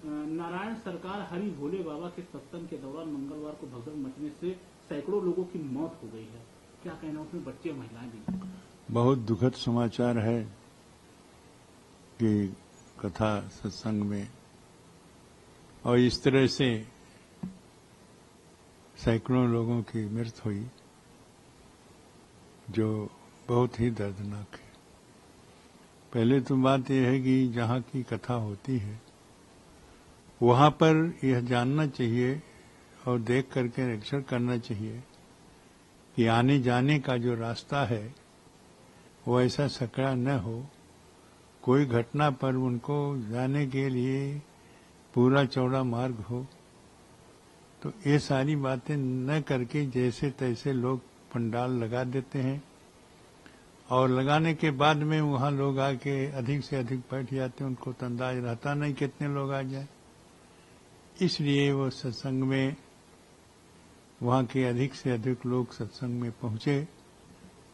नारायण सरकार हरि भोले बाबा के सत्संग के दौरान मंगलवार को भगदड़ मचने से सैकड़ों लोगों की मौत हो गई है। क्या कहना, उसमें बच्चे महिलाएं भी? बहुत दुखद समाचार है कि कथा सत्संग में और इस तरह से सैकड़ों लोगों की मृत्यु हुई, जो बहुत ही दर्दनाक है। पहले तो बात यह है कि जहाँ की कथा होती है वहाँ पर यह जानना चाहिए और देख करके निरीक्षण करना चाहिए कि आने जाने का जो रास्ता है वो ऐसा सकड़ा न हो। कोई घटना पर उनको जाने के लिए पूरा चौड़ा मार्ग हो। तो ये सारी बातें न करके जैसे तैसे लोग पंडाल लगा देते हैं और लगाने के बाद में वहाँ लोग आके अधिक से अधिक बैठ जाते हैं। उनको तो अंदाज रहता नहीं कितने लोग आ जाए, इसलिए वो सत्संग में वहाँ के अधिक से अधिक लोग सत्संग में पहुंचे,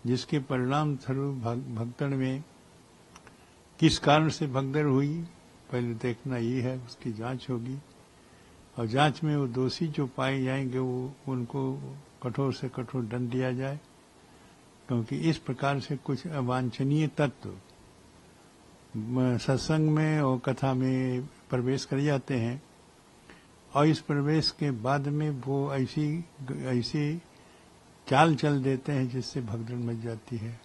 जिसके परिणाम स्वरूप भगदड़ में किस कारण से भगदड़ हुई पहले देखना ये है, उसकी जांच होगी और जांच में वो दोषी जो पाए जाएंगे वो उनको कठोर से कठोर दंड दिया जाए, क्योंकि इस प्रकार से कुछ अवांछनीय तत्व सत्संग में और कथा में प्रवेश कर जाते हैं और इस प्रवेश के बाद में वो ऐसी चाल चल देते हैं जिससे भगदड़ मच जाती है।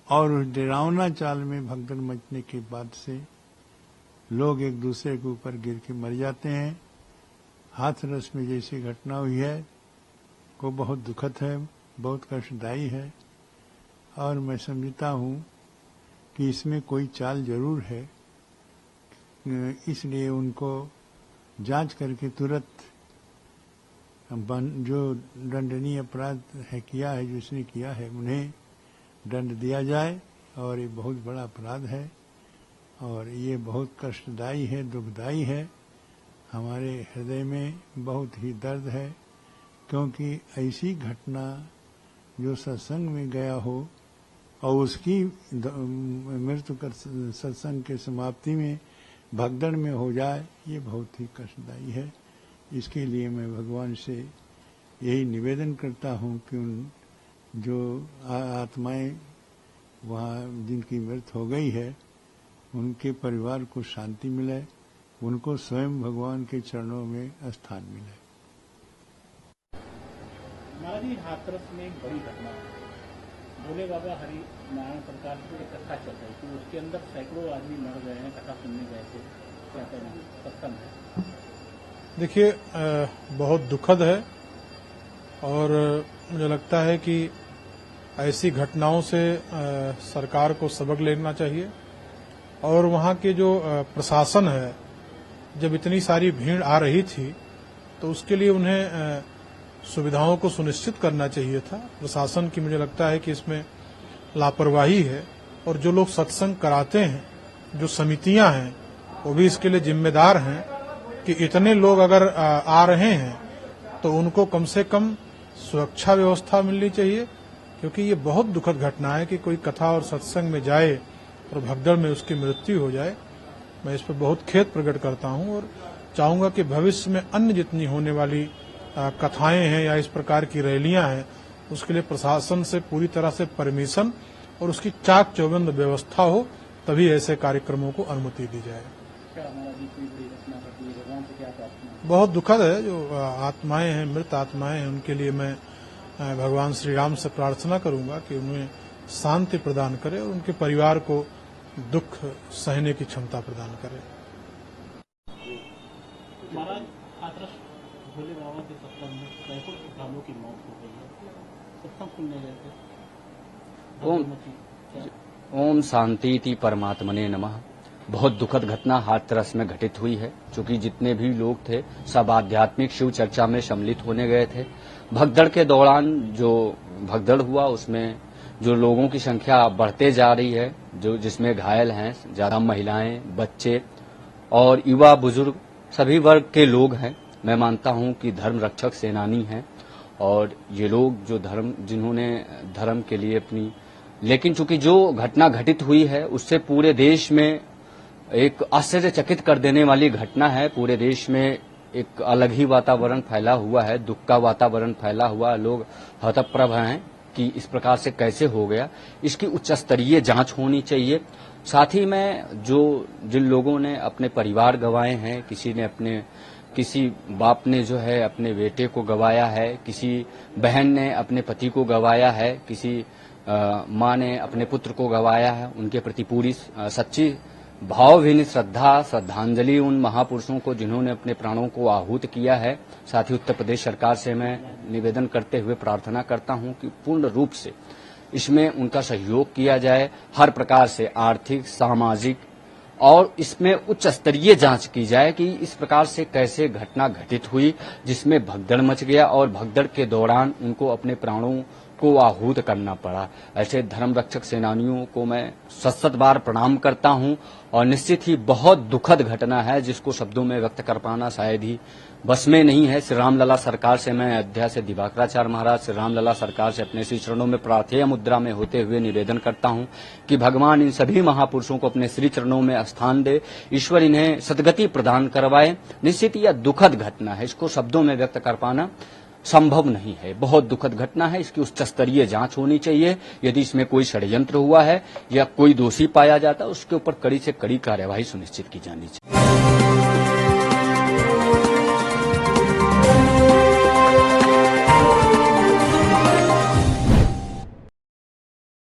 और उस डरावना चाल में भगदड़ मचने के बाद से लोग एक दूसरे के ऊपर गिर के मर जाते हैं। हाथरस में जैसी घटना हुई है वो बहुत दुखद है, बहुत कष्टदायी है और मैं समझता हूँ कि इसमें कोई चाल जरूर है, इसलिए उनको जांच करके तुरंत जो दंडनीय अपराध है किया है, जिसने किया है उन्हें दंड दिया जाए। और ये बहुत बड़ा अपराध है और ये बहुत कष्टदायी है, दुखदायी है। हमारे हृदय में बहुत ही दर्द है, क्योंकि ऐसी घटना जो सत्संग में गया हो और उसकी मृत्यु कर सत्संग के समाप्ति में भगदड़ में हो जाए, ये बहुत ही कष्टदायी है। इसके लिए मैं भगवान से यही निवेदन करता हूँ कि उन जो आत्माएं वहाँ जिनकी मृत्यु हो गई है उनके परिवार को शांति मिले, उनको स्वयं भगवान के चरणों में स्थान मिले। महाराज जी, हाथरस में एक बड़ी घटना है। भोले बाबा हरि नारायण सरकार की एक कथा चल रही थी, उसके अंदर सैकड़ों आदमी मर गए हैं, कथा सुनने गए थे। क्या कहना, सत्संग है? देखिए, बहुत दुखद है और मुझे लगता है कि ऐसी घटनाओं से सरकार को सबक लेना चाहिए। और वहाँ के जो प्रशासन है, जब इतनी सारी भीड़ आ रही थी तो उसके लिए उन्हें सुविधाओं को सुनिश्चित करना चाहिए था। प्रशासन की मुझे लगता है कि इसमें लापरवाही है और जो लोग सत्संग कराते हैं, जो समितियां हैं, वो भी इसके लिए जिम्मेदार हैं कि इतने लोग अगर आ रहे हैं तो उनको कम से कम सुरक्षा व्यवस्था मिलनी चाहिए, क्योंकि ये बहुत दुखद घटना है कि कोई कथा और सत्संग में जाए और भगदड़ में उसकी मृत्यु हो जाए। मैं इस पर बहुत खेद प्रकट करता हूं और चाहूंगा कि भविष्य में अन्य जितनी होने वाली कथाएं हैं या इस प्रकार की रैलियां हैं, उसके लिए प्रशासन से पूरी तरह से परमिशन और उसकी चाक चौबंद व्यवस्था हो, तभी ऐसे कार्यक्रमों को अनुमति दी जाए। बहुत दुखद है जो आत्माएं हैं, मृत आत्माएं हैं, उनके लिए मैं भगवान श्री राम से प्रार्थना करूंगा कि उन्हें शांति प्रदान करे और उनके परिवार को दुख सहने की क्षमता प्रदान करे। महाराज, हाथरस भोले बाबा के सत्संग में सैकड़ों श्रद्धालुओं की मौत हो गई है, सत्संग सुनने गए थे। ओम शांति इति परमात्मने नमः। बहुत दुखद घटना हाथरस में घटित हुई है, क्योंकि जितने भी लोग थे सब आध्यात्मिक शिव चर्चा में सम्मिलित होने गए थे। भगदड़ के दौरान जो भगदड़ हुआ उसमें जो लोगों की संख्या बढ़ते जा रही है, जो जिसमें घायल हैं, ज्यादा महिलाएं, बच्चे और युवा बुजुर्ग सभी वर्ग के लोग हैं। मैं मानता हूं कि धर्म रक्षक सेनानी हैं और ये लोग जो जिन्होंने धर्म के लिए अपनी, लेकिन चूंकि जो घटना घटित हुई है उससे पूरे देश में एक आश्चर्यचकित कर देने वाली घटना है। पूरे देश में एक अलग ही वातावरण फैला हुआ है, दुख का वातावरण फैला हुआ है। लोग हतप्रभ हैं कि इस प्रकार से कैसे हो गया। इसकी उच्च स्तरीय जांच होनी चाहिए। साथ ही में जिन लोगों ने अपने परिवार गंवाए हैं, किसी बाप ने जो है अपने बेटे को गंवाया है, किसी बहन ने अपने पति को गंवाया है, किसी माँ ने अपने पुत्र को गंवाया है, उनके प्रति पूरी सच्ची भावभीनी श्रद्धांजलि उन महापुरुषों को जिन्होंने अपने प्राणों को आहूत किया है। साथ ही उत्तर प्रदेश सरकार से मैं निवेदन करते हुए प्रार्थना करता हूं कि पूर्ण रूप से इसमें उनका सहयोग किया जाए, हर प्रकार से आर्थिक, सामाजिक, और इसमें उच्च स्तरीय जांच की जाए कि इस प्रकार से कैसे घटना घटित हुई जिसमें भगदड़ मच गया और भगदड़ के दौरान उनको अपने प्राणों को आहूत करना पड़ा। ऐसे धर्म रक्षक सेनानियों को मैं सत बार प्रणाम करता हूं और निश्चित ही बहुत दुखद घटना है जिसको शब्दों में व्यक्त कर पाना शायद ही बस में नहीं है। श्री रामलला सरकार से मैं अयोध्या से दिवाकराचार्य महाराज श्री रामलला सरकार से अपने श्री चरणों में प्रार्थना मुद्रा में होते हुए निवेदन करता हूं कि भगवान इन सभी महापुरुषों को अपने श्री चरणों में स्थान दे, ईश्वर इन्हें सद्गति प्रदान करवाए। निश्चित यह दुखद घटना है, इसको शब्दों में व्यक्त कर पाना संभव नहीं है। बहुत दुखद घटना है, इसकी उच्च स्तरीय जांच होनी चाहिए। यदि इसमें कोई षड्यंत्र हुआ है या कोई दोषी पाया जाता है उसके ऊपर कड़ी से कड़ी कार्यवाही सुनिश्चित की जानी चाहिए।